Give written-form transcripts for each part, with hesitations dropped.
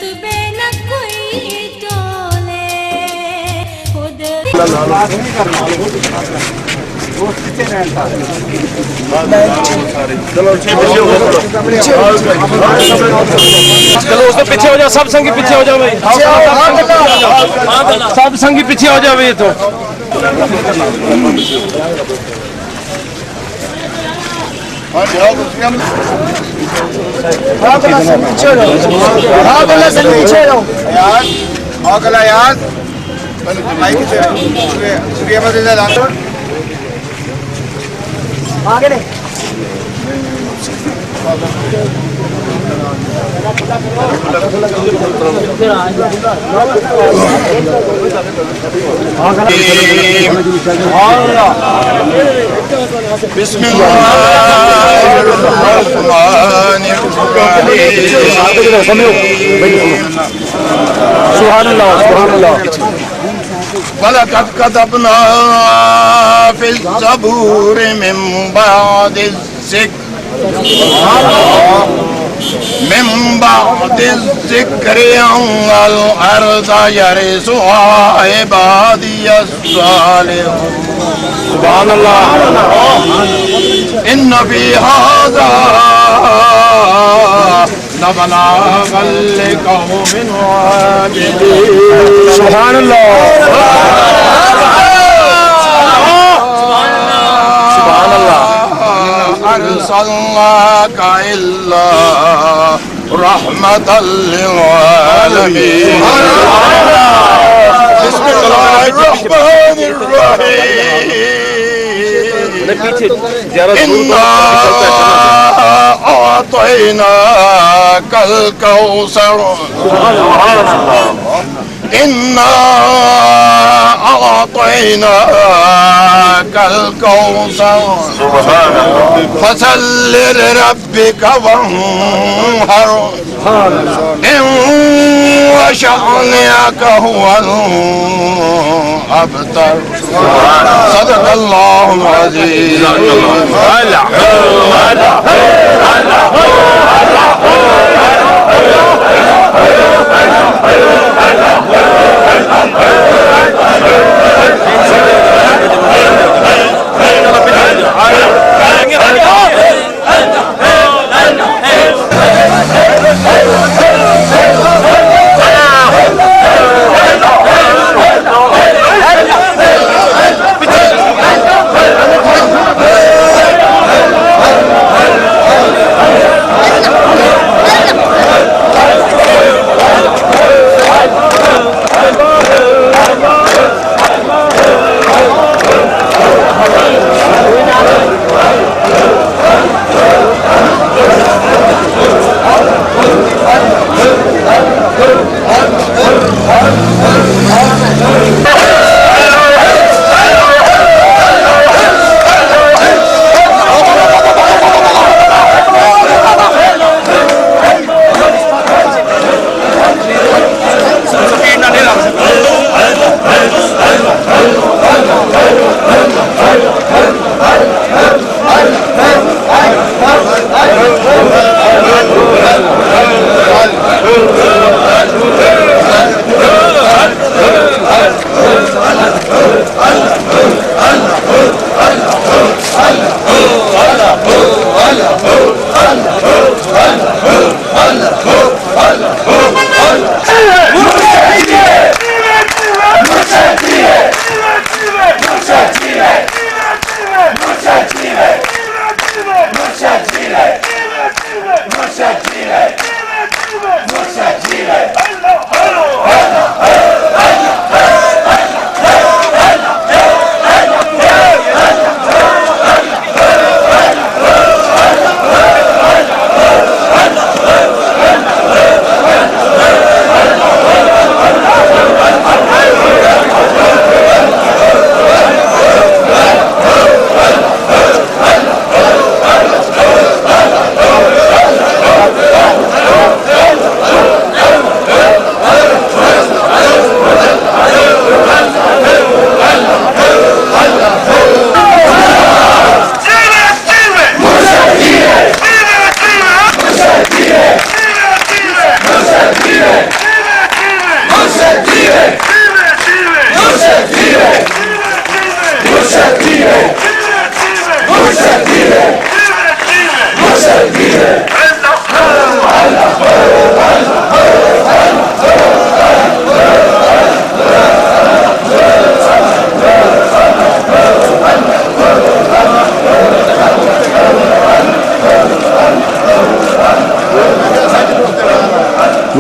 रुतबे न कोई तोले खुद चलो उसके पीछे हो जाओ, सब संगी पीछे हो जाओ भाई, सब संगी पीछे हो जाओ भाई। तो आगे नहीं वलक़द कतबना फ़िल ज़बूर मिन बादि ज़िक्र अल अर्ज़ यरिसुहा इबादियस सालिहून। सुब्हानल्लाह। इन्न फ़ी हाज़ा लबलागन लिक़ौमिन आबिदीन। सुब्हानल्लाह। अरसलनाका इल्ला रहमतल लिल आलमीन। बिस्मिल्लाहिर्रहमानिर्रहीम। इन्ना आतैनाकल कौसर। इन्ना आतैनाकल कौसर फसल्लि लिरब्बिका वन्हर इन्न शअनिका हुवल अबतर। सदक़ल्लाहुल अज़ीज़।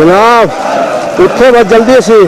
जनाब उठो बस जल्दी से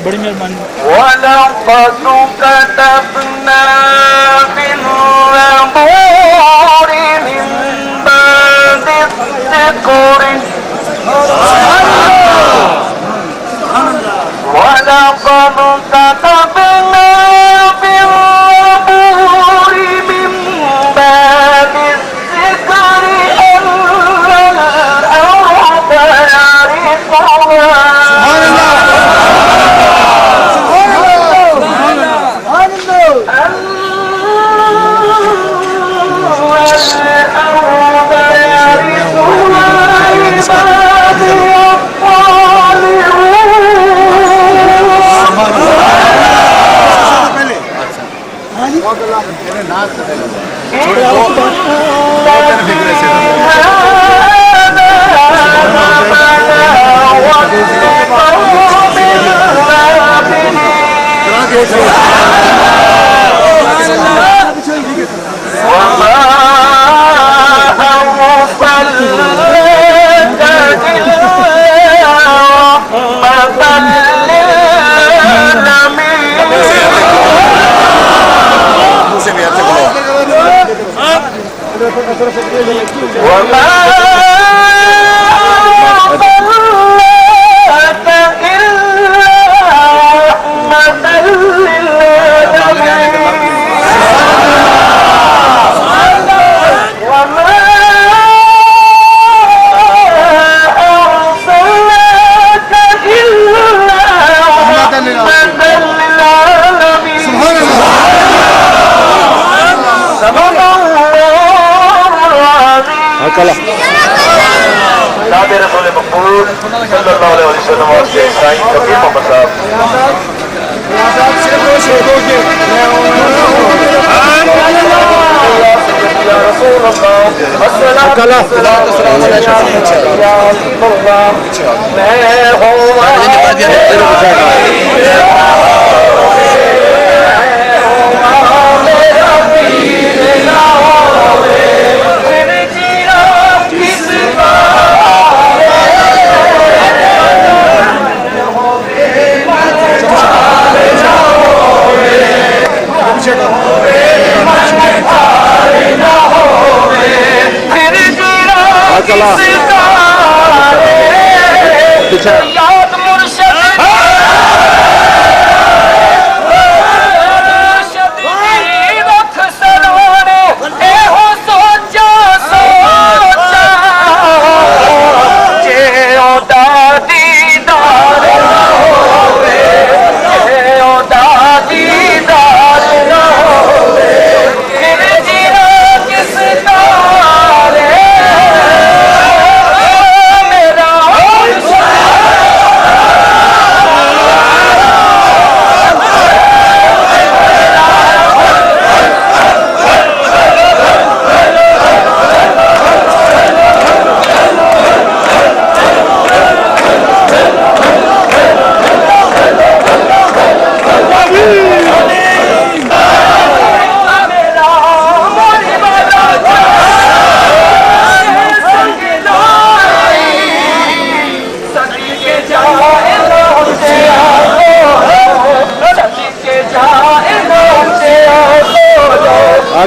बड़ी मेहरबानी।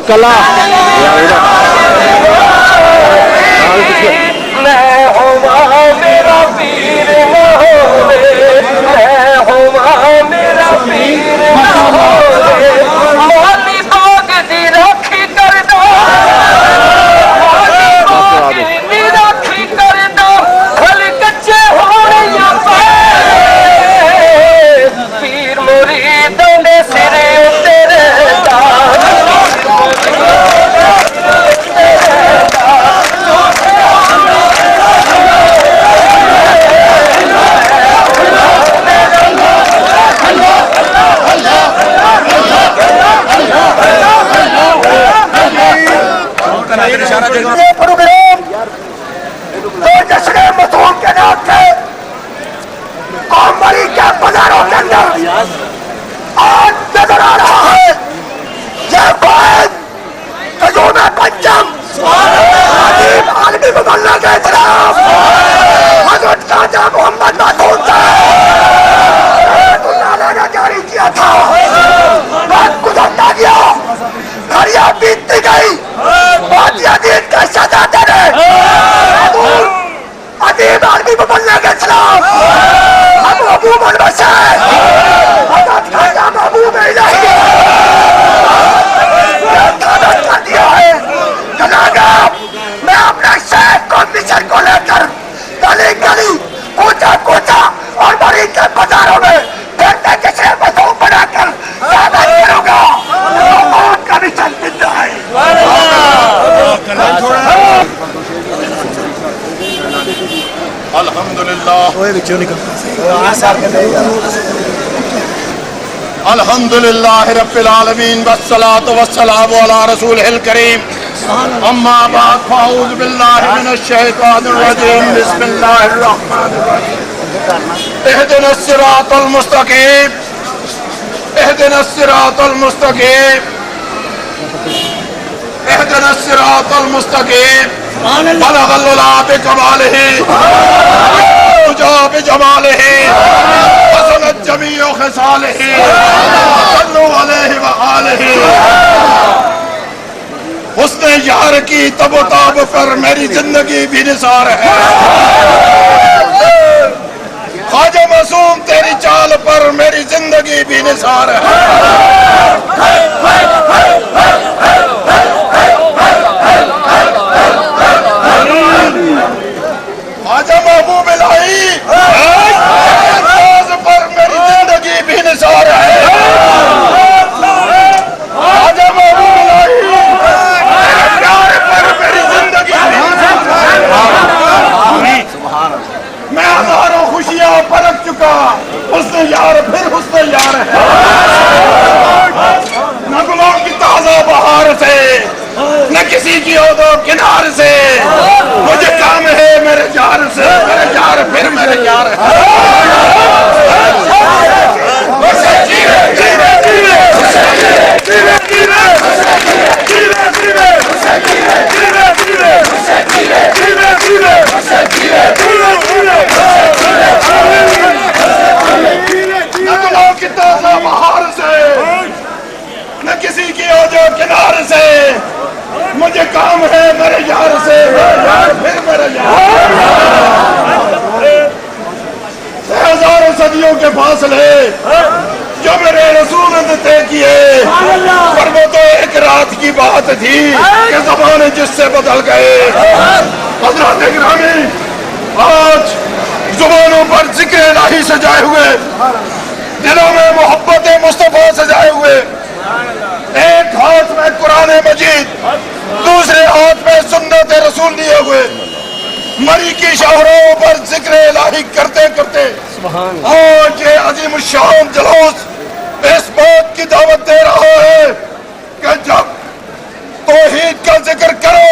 कला मेरा पीर मेरा पीर मोली बाग दी राखी कर दो राखी कर दो फल कच्चे होने पीर मुरीदों ने सिरे तेरे प्रोग्राम तो जश्न मसूद के नाम से कौमरी के बाजारों के अंदर आज नजर आ रहा है। यह बात तजुर्बे पंचम अजीब आलमी मुगल्ला के खिलाफ हजरत ख्वाजा मोहम्मद मासूद ने जारी किया था। रात गुजरता गया, घड़ियां बीतती गई, का सजा देने अजीब आदमी को बोलने के खिलाफ हम महबूब से महबूब कर दिया है। जनागा मैं अपने शेख को मिशन को लेकर गली गली कोचा कोचा और बड़ी के बाजारों में फिरते किसे मसूद बनाकर साबित करूंगा का मिशन जिंदा है। अल्हम्दुलिल्लाह अल्हम्दुलिल्लाह रब्बिल आलमीन वस्सलातु वस्सलामु अला रसूलिल करीम अम्मा बाद फाऊज़ु बिल्लाहि मिनश शैतानिर रजीम बिस्मिल्लाहिर रहमानिर रहीम इहदिनस सिरातल मुस्तकीम इहदिनस सिरातल मुस्तकीम इहदिनस सिरातल मुस्तकीम बलगल उला बिकमालिही तुजा बिजमालिही हसनत जमीउ खिसालिही सल्लु अलैहि व आलिही उसने यार की तब पर मेरी जिंदगी भी निसार है। ख्वाजा मासूम तेरी चाल पर मेरी जिंदगी भी निसार है। ख्वाजा महबूब इलाही पर मेरी जिंदगी भी निसार है। ख्वाजा महबूब इलाही प्यार पर मेरी जिंदगी मैं हजारों खुशियां परख चुका उसने यार फिर उसने यार है। न गुलों की ताजा बहार से न किसी की ओदो किनार से मुझे काम है मेरे यार से मेरे यार फिर मेरे यार है। न गुलों की ताजा बहार से न किसी की ओजो किनार से मुझे काम है मेरे यार से मेरे यार फिर मेरे यार। हजारों सदियों के फासले जो मेरे रसूल ने तय किए पर वो तो एक रात की बात थी कि ज़माने जिससे बदल गए। हज़रात गिरामी आज जुबानों पर जिक्र इलाही सजाए हुए दिलों में मोहब्बत मुस्तफा सजाए हुए एक हाथ में कुरान मजीद दूसरे हाथ में सुन्नत रसूल लिए हुए मरी की शहरों पर जिक्र इलाही करते करते आज ये अजीम शान जलूस इस बात की दावत दे रहा है कि जब तौहीद का जिक्र करो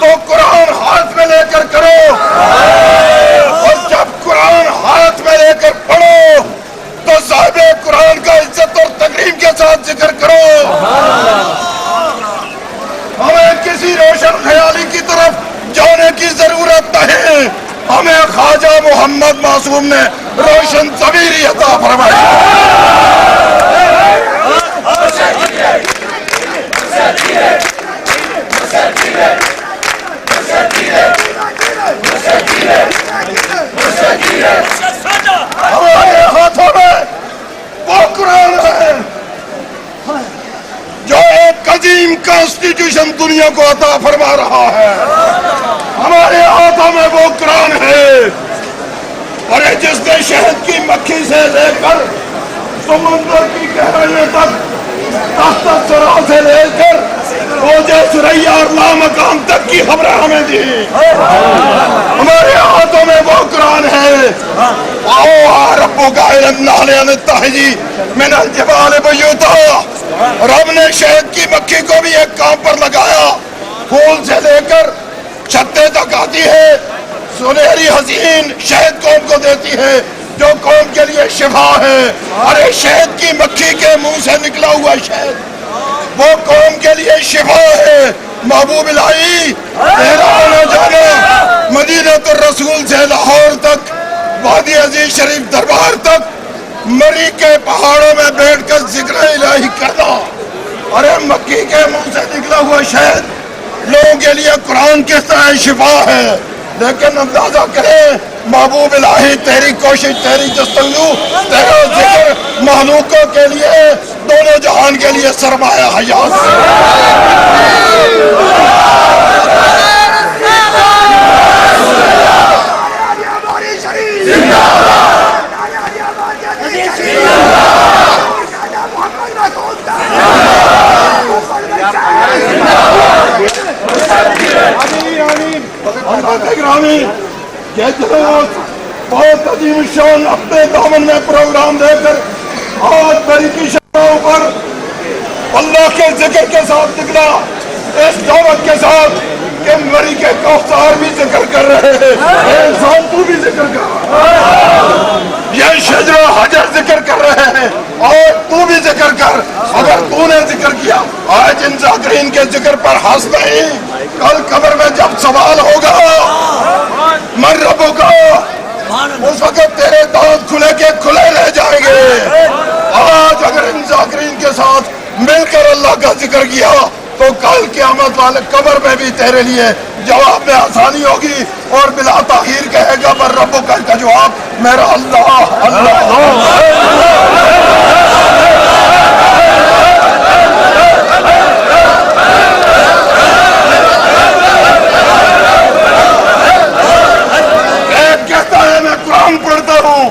तो कुरान हाथ में लेकर करो और जब कुरान हाथ में लेकर पढ़ो तो साहिब कुरान का इज्जत और तकरीम के साथ जिक्र करो। हमें किसी रोशन ख्याली की तरफ जाने की जरूरत नहीं हमें ख्वाजा मोहम्मद मासूम ने रोशन ज़मीरी अता फरमाई। हमारे हाथों में वो कुरान है जो एक अजीम कॉन्स्टिट्यूशन दुनिया को अता फरमा रहा है। हमारे हाथों में वो कुरान है और जिसने शहद की मक्खी से लेकर समुद्र की गहराइयों तक तख्त सरा से लेकर रोजे सुरैया और लामकाम तक की खबर हमें दी। हमारे हाथों में वो कुरान है। रब ने शहद की मक्खी को भी एक काम पर लगाया फूल से लेकर छत्ते तक आती है सुनहरी हसीन शहद कौम को देती है जो कौम के लिए शिफा है। अरे शहद की मक्खी के मुंह से निकला हुआ शहद वो कौम के लिए शिफा है। महबूब इलाही तेरा आना जाना मदीना तो रसूल से लाहौर तक वादी अजीज शरीफ दरबार तक मरी के पहाड़ों में बैठकर जिक्र इलाही करना। अरे मक्की के मुंह से निकला हुआ शहद लोगों के लिए कुरान किस तरह शिफा है। लेकिन अंदाजा करें महबूब इलाही तेरी कोशिश तेरी जस्तजू तेरा जिक्र महलूकों के लिए दोनों जहान के लिए सरमाया हयात बहुत अजीम शान अपने दामन में प्रोग्राम देकर आज मरी की शक्तियों पर अल्लाह के जिक्र के साथ निकला, इस दावत के साथ कि मरी के कौसार भी जिक्र कर रहे हैं, इंसान तू भी जिक्र कर, ये शजरा हजर जिक्र कर रहे हैं और तू भी जिक्र कर। अगर तूने जिक्र किया आज इन जाकिरीन के जिक्र पर हंस नहीं, कल कब्र में जब सवाल होगा मन रबों का, उस वक्त तेरे दांत खुले के खुले रह जाएंगे। आज अगर इन जाकिरीन के साथ मिलकर अल्लाह का जिक्र किया तो कल क़यामत वाले कब्र में भी तेरे लिए जवाब में आसानी होगी और बिला ताखीर कहेगा पर रब्बो का जवाब मेरा अल्लाह अल्लाह। कहता है मैं कुरान पढ़ता हूँ,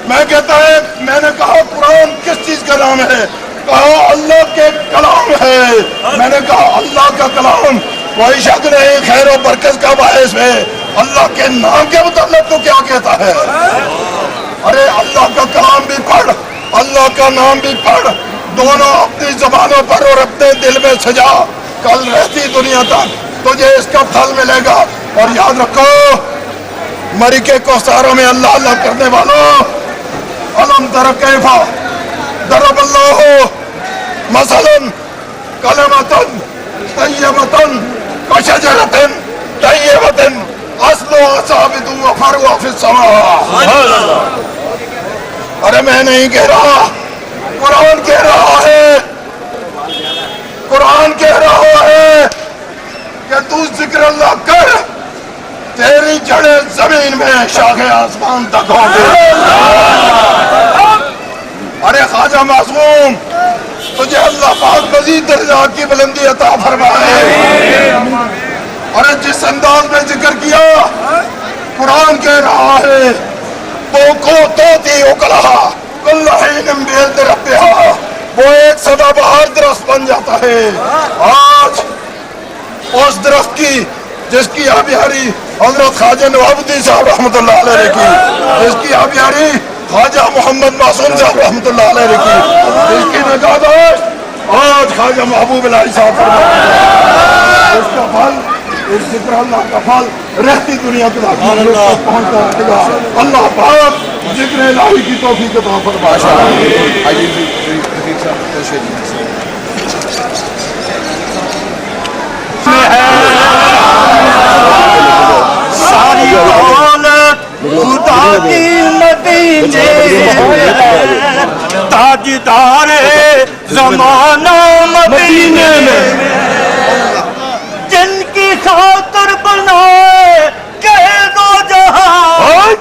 मैं कहता है मैंने कहा कुरान किस चीज का नाम है, कहा अल्लाह के कलाम है। मैंने कहा अल्लाह का कलाम कोई शक नहीं खैर और बरकत का बायस है, अल्लाह के नाम के मुताबिक तो क्या कहता है। अरे अल्लाह का कलाम भी पढ़, अल्लाह का नाम भी पढ़, दोनों अपनी जबानों पर और अपने दिल में सजा, कल रहती दुनिया तक तुझे इसका फल मिलेगा। और याद रखो मरी के कौसारों में अल्लाह अल्लाह करने वालों, अलम तरह कैफा दरबल्लाहु मसलन कलमतन तय्यबतन कशजरतन तय्यबतन अस्लुहा साबितुन व फरुहा फिस समा। अरे मैं नहीं कह रहा, कुरान कह रहा है, कुरान कह रहा है कि तू जिक्र अल्लाह कर, तेरी जड़ें जमीन में शाखे आसमान तक होंगे। अरे ख्वाजा मासूम तुझे अल्लाह पाक मजीद दर्जात की बुलंदी अता फरमाए। अरे जिस अंदाज में जिक्र किया कुरान कह रहा है बोको तोती उकलहा कुल्लहीन बिइज़्नि रब्बिहा, वो एक सदाबहार दरख्त बन जाता है। आज उस दरख्त की जिसकी आबियारी हजरत ख्वाजा नवाबुद्दीन साहब रहमतुल्लाह अलैह ने की, जिसकी आबियारी ख्वाजा मोहम्मद मासूम साहब रहमतुल्लाह अलैह ने की, जिसकी निगाहदाश्त आज ख्वाजा महबूब इलाही साहब उसका फल, इस जिक्र अल्लाह का फल रहती दुनिया के पहुंचता रहेगा। अल्लाह पाक जिक्र इलाही की तौफीक अता फरमाए। सारी दौलत खुदा की मदीने ताजदार ज़माना मदीने में, जिनकी खातर बनाए गए दो जहां,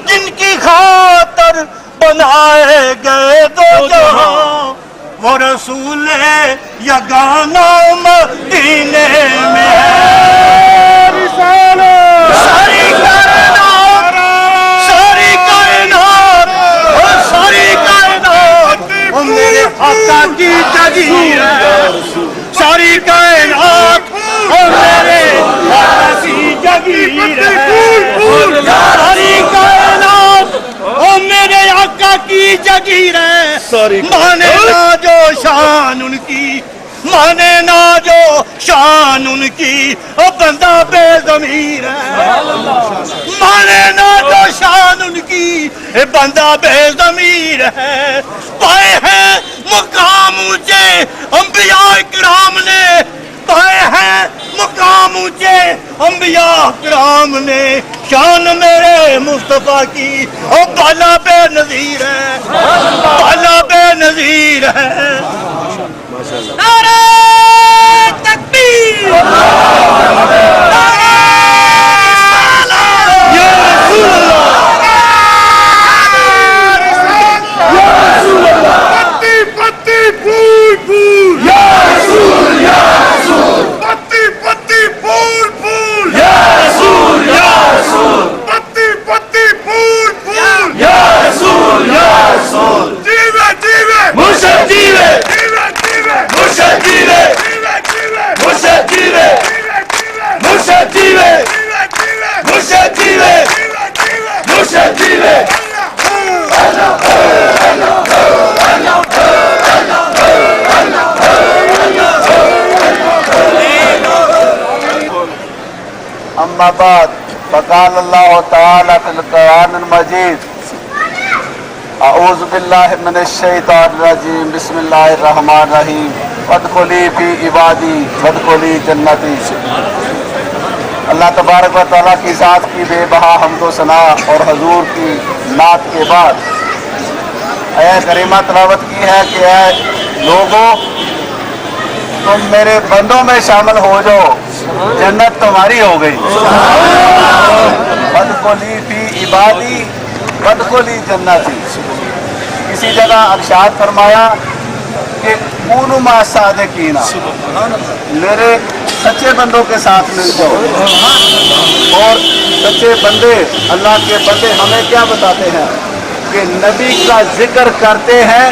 जिनकी खातर बनाए गए दो जहां, वो रसूल यगाना मदीने में। सारी कायनात, सारी कायनात, सारी कायनात वो मेरे आका की जागीर है। सारी कायनात वो मेरे आका की जागीर है। सारी कायनात वो मेरे आका की जागीर है। माने ना जो शान उनकी, माने ना जो शान उनकी, ओ बंदा बेज़मीर है। माने ना जो शान उनकी, ए बंदा बेज़मीर है। पाए हैं मुकाम ऊंचे अंबिया इकराम ने, पाए हैं मुकाम ऊंचे अंबिया इकराम ने। शान मेरे मुस्तफा की ओ बाला बेनज़ीर है, बाला बेनज़ीर है। नारे तकबीर, नारे सलाम, या रसूल अल्लाह, या रसूल अल्लाह, पत्ती पत्ती फूल फूल, या रसूल, या रसूल, पत्ती पत्ती फूल फूल, या रसूल, या रसूल, पत्ती पत्ती फूल फूल, या रसूल, या रसूल। जीवे जीवे मुर्शिद जीवे, जीवे जीवे मुर्शिद जीवे, जीवे जीवे मुर्शिद जीवे, जीवे जीवे मुर्शिद जीवे, जीवे जीवे मुर्शिद जीवे, जीवे जीवे मुर्शिद जीवे। अल्लाह अल्लाह अल्लाह अल्लाह अम्मा बाद फ़क़ाल अल्लाह तआला फ़िल क़ुरानिल मजीद अऊज़ु बिल्लाहि मिनश शैतानिर रजीम बिस्मिल्लाहिर रहमानिर रहीम वदखुली फी इबादी वदखुली जन्नती। अल्लाह तबारक व तआला की ज़ात की बेबहा हम्दो सना और हजूर की नात के बाद आया करीमा तलावत की है कि ऐ लोगों तुम मेरे बंदों में शामिल हो जाओ, जन्नत तुम्हारी हो गई। वदखुली फी इबादी वदखुली जन्नती। किसी जगह अरशाद फरमाया कि कूनू मा सादिकीना, मेरे सच्चे बंदों के साथ मिल जाओ। और सच्चे बंदे, अल्लाह के बंदे हमें क्या बताते हैं कि नबी का जिक्र करते हैं,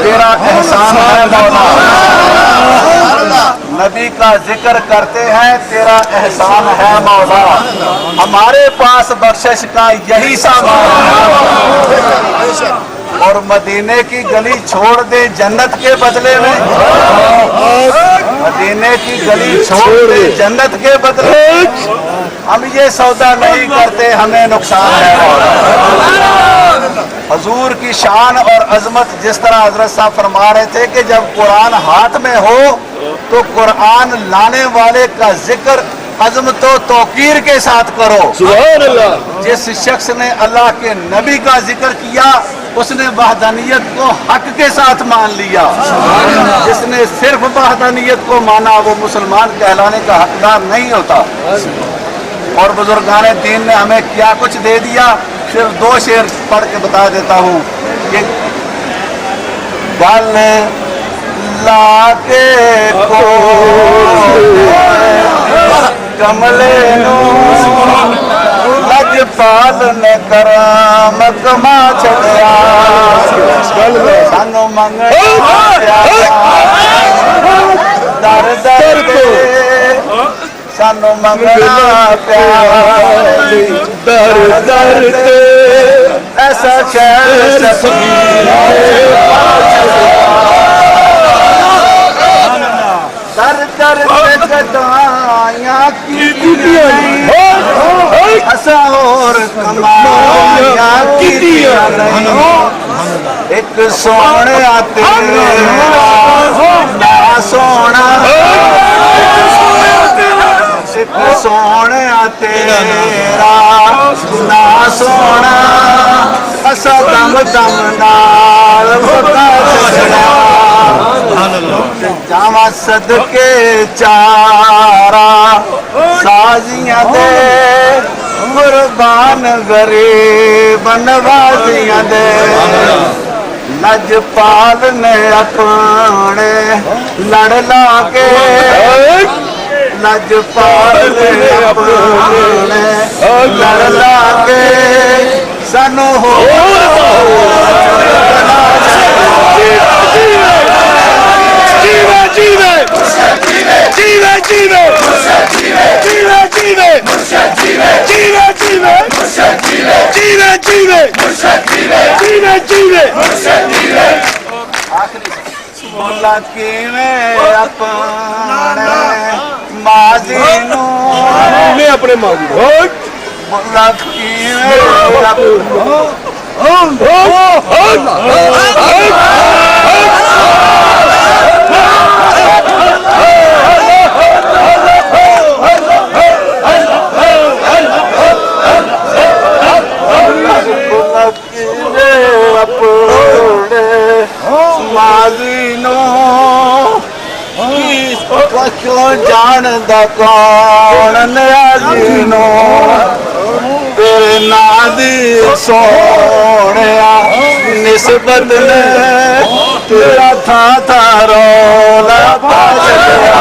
तेरा एहसान है मौला। नबी का जिक्र करते हैं, तेरा एहसान है मौला। हमारे पास बख्शिश का यही सामान है और मदीने की गली छोड़ दे जन्नत के बदले में, मदीने की गली छोड़ दे जन्नत के बदले। हम ये सौदा नहीं करते, हमें नुकसान है। हजूर की शान और अजमत जिस तरह हजरत साहब फरमा रहे थे कि जब कुरान हाथ में हो तो कुरान लाने वाले का जिक्र अजमत व तौकीर के साथ करो। सुभान अल्लाह। जिस शख्स ने अल्लाह के नबी का जिक्र किया उसने वहदानियत को हक के साथ मान लिया। जिसने सिर्फ वहदानियत को माना वो मुसलमान कहलाने का हकदार नहीं होता। और बुजुर्गान दीन ने हमें क्या कुछ दे दिया, सिर्फ दो शेर पढ़ के बता देता हूँ कि गल लाके को कमले लजपाल ने कराम कमा छड़िया सानू मंगना दर दर ते सानू मंगना प्यार दर दर ते ऐसा शहर दर दर ते कदाइयां की असा और कमाइयां की एक सोने तेरा ना सोना, एक सोने तेरा ना सोना असा दम दम नाल जावा सदके चारा साजियां दे कुर्बान गरीब नवाजियां दे। लजपाल ने अपने लड़ लाके, लजपाल ने अपने लड़ लाके सानू हो जीवे जीवे जीवे जीवे जीवे जीवे जीवे जीवे जीवे जीवे जीवे जीवे जीवे। बोला किवें अपने माजी नू मैं अपने माजी बोला किवें क्यों जानदा कौन न्याजी नो तेरे नां दी सोहणिया निस्बत ने तेरा था था रौला पा छड़िया।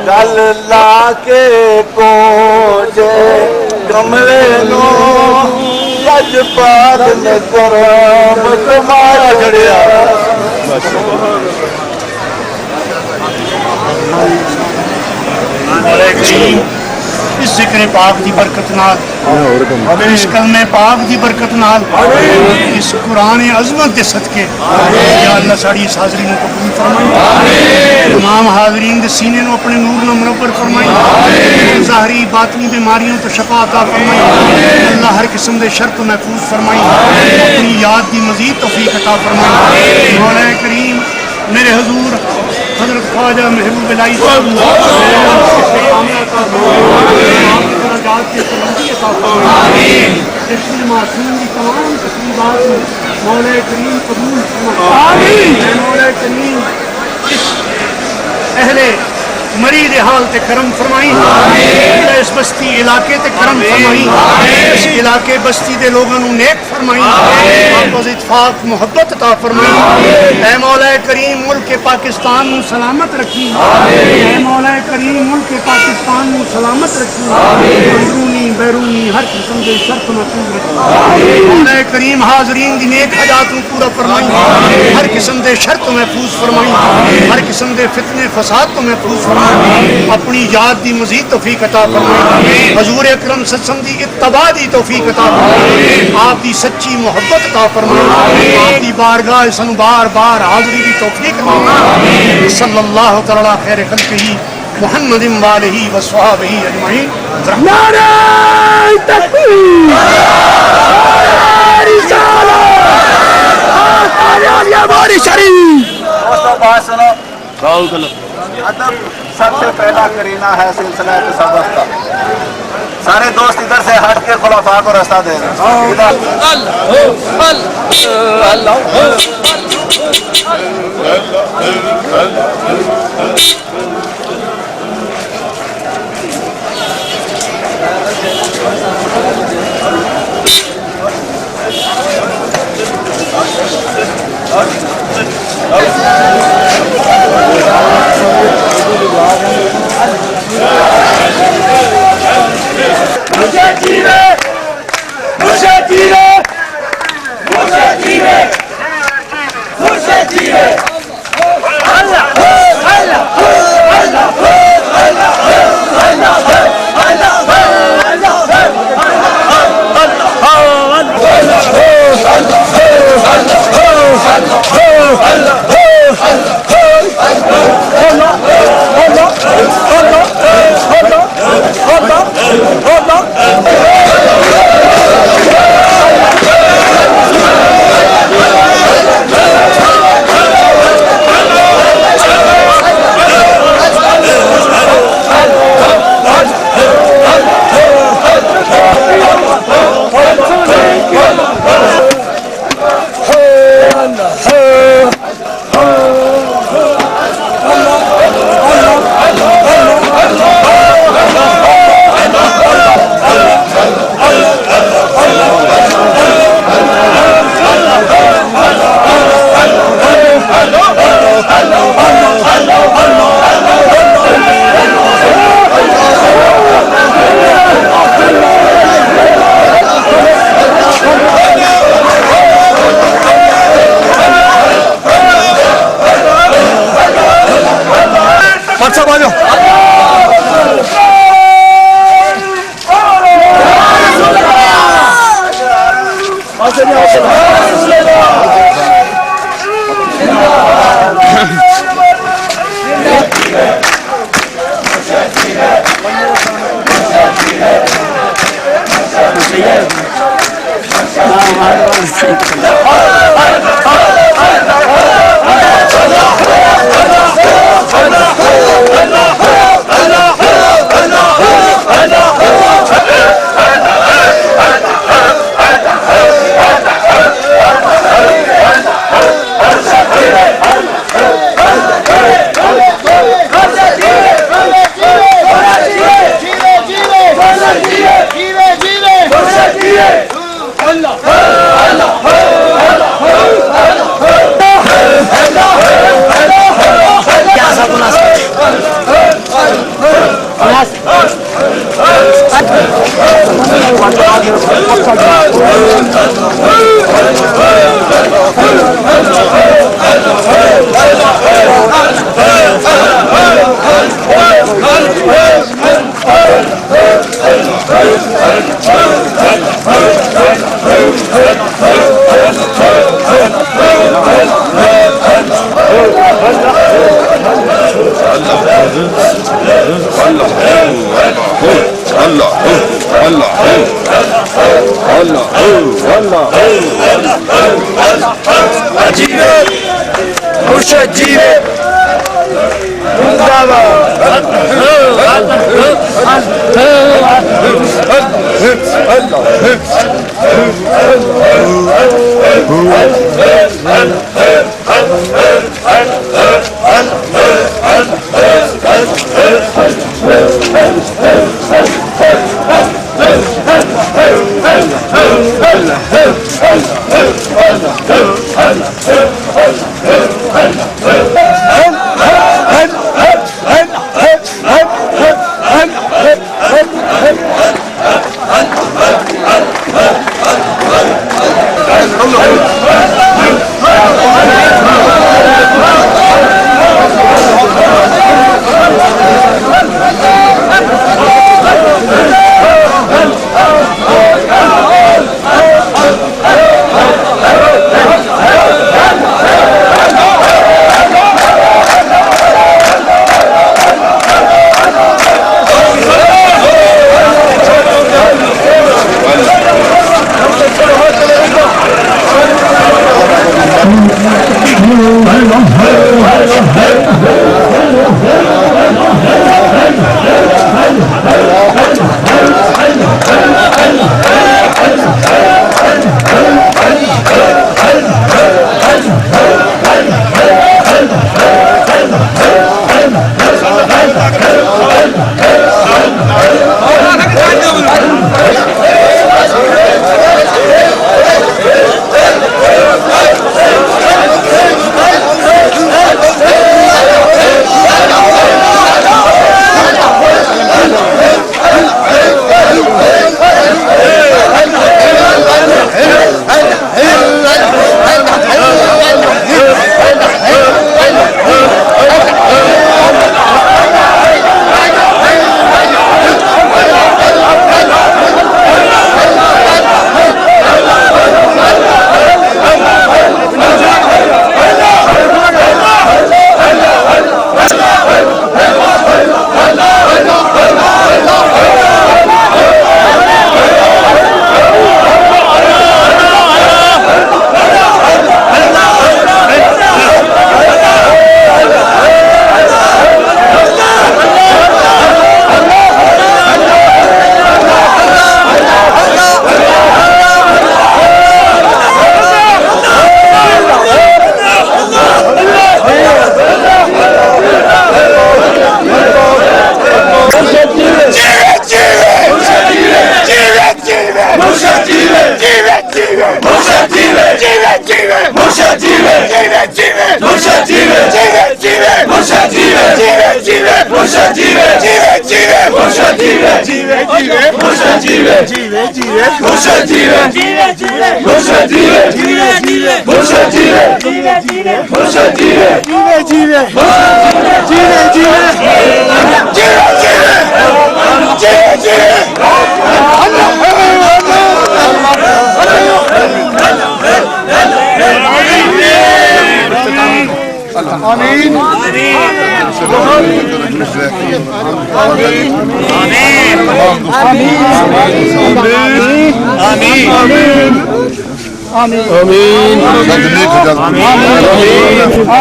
गल ला के कोजे कमले नो लजपाल ने करम कमा छड़िया। इस जिक्र पाक की बरकत नाल, इस कलमे पाक की बरकत नाल, इस कुरान अजमत के सदके या अल्लाह साड़ी इस हाजरी को कबूल फरमाई। तमाम हाजरीन के सीने को अपने नूर न मुनव्वर फरमाई। ज़ाहरी बातनी बीमारियों तो शफा अता फरमाई। अल्लाह हर किस्म के शर तो महफूज फरमाई। अपनी याद की मजीद तौफीक अता फरमाई। मौला करीम मेरे हुजूर हजरत ख्वाजा महबूब इलाही मासूम की तमाम तकरीबात में मौला करीम कबूल फरमाए। मौला करीम अहले मरीद हाल ते करम फरमाई। इस बस्ती इलाके ते करम फरमाई। इस इलाके बस्ती दे लोगों को नेक फरमाई। आपस इत्फाक मोहब्बत अता फरमाई। ऐ मौला करीम मुल्क पाकिस्तान को सलामत रखी। ऐ मौला करीम मुल्क पाकिस्तान को सलामत रखी। अंदरूनी बैरूनी हर किस्म के शर्त महफूज रखी। मौला करीम हाजरीन की नेक हजात को पूरा फरमाई। हर किस्म के शर्त महफूज फरमाई। हर किस्म के फितने फसाद को महफूज फरमाई। अपनी याद की मजीद तौफीक अता फरमाई। हजूर अकरम सल्लल्लाहु अलैहि वसल्लम की इत्तबा की तौफीक अता फरमाई। आप की सच्ची मोहब्बत अता फरमाई। आप की बारगाह सानू बार बार हाज़री की तौफीक अता फरमाई। सल्लल्लाहु तआला खैर खल्क़िही मुहम्मदिन व आलिही व स्वहाबिही अजमईन। नारे तकबीर, नारे रिसालत, आलिया बारी शरीफ। दोस्तों बात सुनो। अदब सबसे पहला करीना है सिलसिला तसव्वुफ का। सारे दोस्त इधर से हट के खुलाफा को रास्ता दे रहे मुझे जीवे, मुझे जीवे, मुझे जीवे, मुझे जीवे। अल्लाह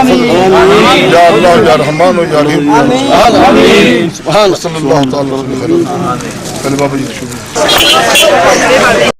آمين يا الله يا رحمن يا رحيم آمين صلى الله تعالى عليه وسلم.